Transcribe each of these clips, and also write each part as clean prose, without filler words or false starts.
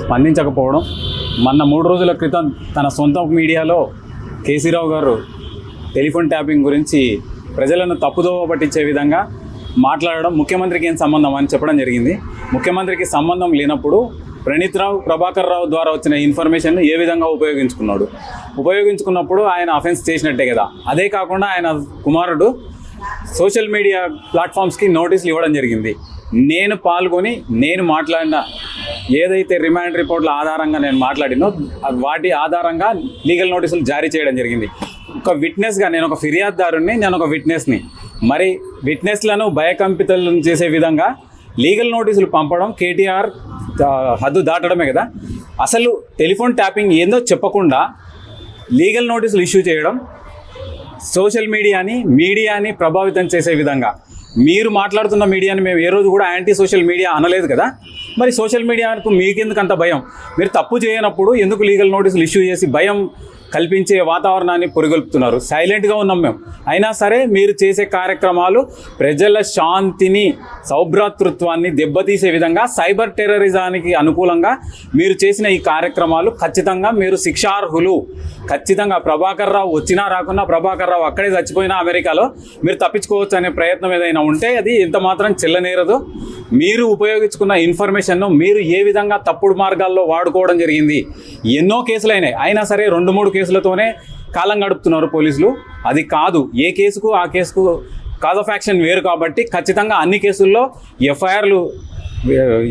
స్పందించకపోవడం, మొన్న 3 రోజుల క్రితం తన సొంత మీడియాలో కేసీరావు గారు టెలిఫోన్ ట్యాపింగ్ గురించి ప్రజలను తప్పుదోవ పట్టించే విధంగా మాట్లాడడం ముఖ్యమంత్రికి ఏం సంబంధం అని చెప్పడం జరిగింది. ముఖ్యమంత్రికి సంబంధం లేనప్పుడు ప్రణీత్ రావు, ప్రభాకర్ రావు ద్వారా వచ్చిన ఇన్ఫర్మేషన్ను ఏ విధంగా ఉపయోగించుకున్నప్పుడు ఆయన అఫెన్స్ చేసినట్టే కదా. అదే కాకుండా ఆయన కుమారుడు సోషల్ మీడియా ప్లాట్ఫామ్స్కి నోటీసులు ఇవ్వడం జరిగింది. నేను పాల్గొని నేను మాట్లాడిన ఏదైతే రిమాండ్ రిపోర్ట్ల ఆధారంగా నేను మాట్లాడినో వాటి ఆధారంగా లీగల్ నోటీసులు జారీ చేయడం జరిగింది. ఒక విట్నెస్గా నేను ఒక ఫిర్యాదుదారుని, నేను ఒక విట్నెస్ని. మరి విట్నెస్లను భయకంపితులను చేసే విధంగా లీగల్ నోటీసులు పంపడం కేటీఆర్ హద్దు దాటడమే కదా. అసలు టెలిఫోన్ ట్యాపింగ్ ఏందో చెప్పకుండా లీగల్ నోటీసులు ఇష్యూ చేయడం సోషల్ మీడియాని ప్రభావితం చేసే విధంగా. మీరు మాట్లాడుతున్న మీడియాని మేము ఏ రోజు కూడా యాంటీ సోషల్ మీడియా అనలేదు కదా. మరి సోషల్ మీడియాకు మీకెందుకు అంత భయం? మీరు తప్పు చేయనప్పుడు ఎందుకు లీగల్ నోటీసులు ఇష్యూ చేసి భయం కల్పించే వాతావరణాన్ని పురిగొల్పుతున్నారు? సైలెంట్గా ఉన్నాం మేము. అయినా సరే మీరు చేసే కార్యక్రమాలు ప్రజల శాంతిని, సౌభ్రాతృత్వాన్ని దెబ్బతీసే విధంగా, సైబర్ టెర్రరిజానికి అనుకూలంగా మీరు చేసిన ఈ కార్యక్రమాలు ఖచ్చితంగా మీరు శిక్షార్హులు. ఖచ్చితంగా ప్రభాకర్ రావు వచ్చినా రాకున్నా, ప్రభాకర్ రావు అక్కడే చచ్చిపోయినా అమెరికాలో, మీరు తప్పించుకోవచ్చు అనే ప్రయత్నం ఏదైనా ఉంటే అది ఇంత మాత్రం చెల్లనేరదు. మీరు ఉపయోగించుకున్న ఇన్ఫర్మేషన్ను మీరు ఏ విధంగా తప్పుడు మార్గాల్లో వాడుకోవడం జరిగింది. ఎన్నో కేసులు అయినాయి, అయినా సరే 2-3 కేసులతోనే కాలం గడుపుతున్నారు పోలీసులు. అది కాదు, ఏ కేసుకు ఆ కేసుకు కాజ్ ఆఫ్ యాక్షన్ వేరు. కాబట్టి ఖచ్చితంగా అన్ని కేసుల్లో ఎఫ్ఐఆర్లు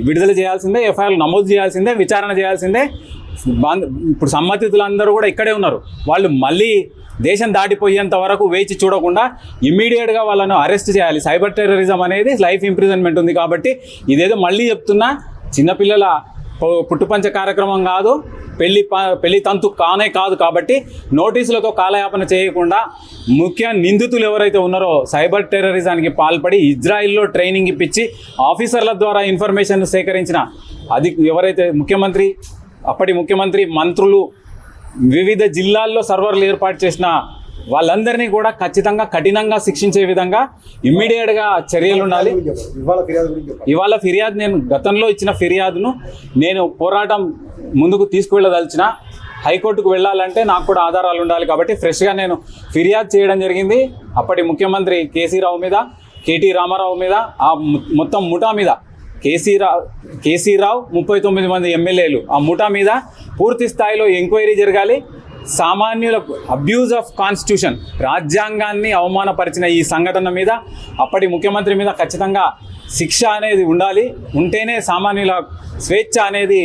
విడుదల చేయాల్సిందే, ఎఫ్ఐఆర్లు నమోదు చేయాల్సిందే, విచారణ చేయాల్సిందే. ఇప్పుడు సంబంధితులందరూ కూడా ఇక్కడే ఉన్నారు. వాళ్ళు మళ్ళీ దేశం దాటిపోయేంత వరకు వేచి చూడకుండా ఇమ్మీడియట్గా వాళ్ళను అరెస్ట్ చేయాలి. సైబర్ టెర్రరిజం అనేది లైఫ్ ఇంప్రిజన్మెంట్ ఉంది. కాబట్టి ఇదేదో మళ్ళీ చెప్తున్నా, చిన్నపిల్లల పుట్టుపంచ కార్యక్రమం కాదు, పెళ్లి తంతు కాదు. కాబట్టి నోటీసులతో కాలయాపన చేయకుండా ముఖ్య నిందితులు ఎవరైతే ఉన్నారో సైబర్ టెర్రరిజానికి పాల్పడి ఇజ్రాయిల్లో ట్రైనింగ్ ఇప్పించి ఆఫీసర్ల ద్వారా ఇన్ఫర్మేషన్ సేకరించిన ఎవరైతే అప్పటి ముఖ్యమంత్రి, మంత్రులు, వివిధ జిల్లాల్లో సర్వర్లు ఏర్పాటు చేసిన వాళ్ళందరినీ కూడా ఖచ్చితంగా కఠినంగా శిక్షించే విధంగా ఇమ్మీడియట్గా చర్యలు ఉండాలి. ఇవాళ ఫిర్యాదు, నేను గతంలో ఇచ్చిన ఫిర్యాదును నేను పోరాటం ముందుకు తీసుకువెళ్ళదలిచిన, హైకోర్టుకు వెళ్ళాలంటే నాకు కూడా ఆధారాలు ఉండాలి. కాబట్టి ఫ్రెష్గా నేను ఫిర్యాదు చేయడం జరిగింది. అప్పటి ముఖ్యమంత్రి కేసీరావు మీద, కేటీ రామారావు మీద, ఆ మొత్తం ముఠా మీద, కేసీరావు 39 మంది ఎమ్మెల్యేలు, ఆ ముఠా మీద పూర్తి స్థాయిలో ఎంక్వైరీ జరగాలి. సామాన్యులకు అబ్యూజ్ ఆఫ్ కాన్స్టిట్యూషన్, రాజ్యాంగాన్ని అవమానపరిచిన ఈ సంఘటన మీద, అప్పటి ముఖ్యమంత్రి మీద ఖచ్చితంగా శిక్ష అనేది ఉండాలి. ఉంటేనే సామాన్యుల స్వేచ్ఛ అనేది,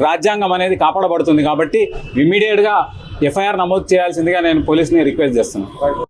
రాజ్యాంగం అనేది కాపాడబడుతుంది. కాబట్టి ఇమ్మీడియట్గా ఎఫ్ఐఆర్ నమోదు చేయాల్సిందిగా నేను పోలీసుని రిక్వెస్ట్ చేస్తున్నాను.